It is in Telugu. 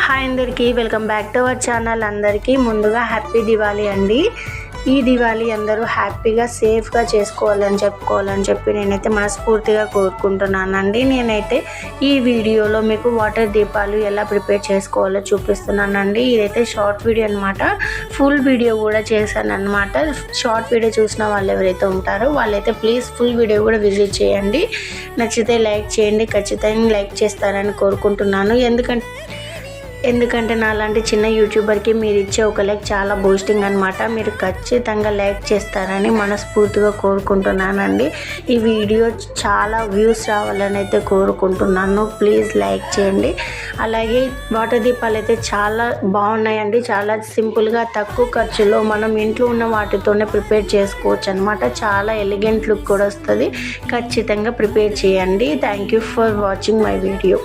హాయ్ అందరికీ, welcome back to our channel. అందరికీ ముందుగా హ్యాపీ దివాళీ అండి. ఈ దివాళీ అందరూ హ్యాపీగా సేఫ్గా చేసుకోవాలని చెప్పి నేనైతే మనస్ఫూర్తిగా కోరుకుంటున్నానండి. నేనైతే ఈ వీడియోలో మీకు వాటర్ దీపాలు ఎలా ప్రిపేర్ చేసుకోవాలో చూపిస్తున్నానండి. ఇదైతే షార్ట్ వీడియో అనమాట. ఫుల్ వీడియో కూడా చేశాను అనమాట. షార్ట్ వీడియో చూసిన వాళ్ళు ఎవరైతే ఉంటారో వాళ్ళైతే ప్లీజ్ ఫుల్ వీడియో కూడా విజిట్ చేయండి. నచ్చితే లైక్ చేయండి, ఖచ్చితంగా లైక్ చేస్తారని కోరుకుంటున్నాను. ఎందుకంటే నాలాంటి చిన్న యూట్యూబర్కి మీరు ఇచ్చే ఒక లైక్ చాలా బూస్టింగ్ అనమాట. మీరు ఖచ్చితంగా లైక్ చేస్తారని మనస్ఫూర్తిగా కోరుకుంటున్నానండి. ఈ వీడియో చాలా వ్యూస్ రావాలని అయితే కోరుకుంటున్నాను. ప్లీజ్ లైక్ చేయండి. అలాగే వాటర్ దీపాలు అయితే చాలా బాగున్నాయండి. చాలా సింపుల్గా తక్కువ ఖర్చులో మనం ఇంట్లో ఉన్న వాటితోనే ప్రిపేర్ చేసుకోవచ్చు అనమాట. చాలా ఎలిగెంట్ లుక్ కూడా వస్తుంది. ఖచ్చితంగా ప్రిపేర్ చేయండి. Thank you for watching my video.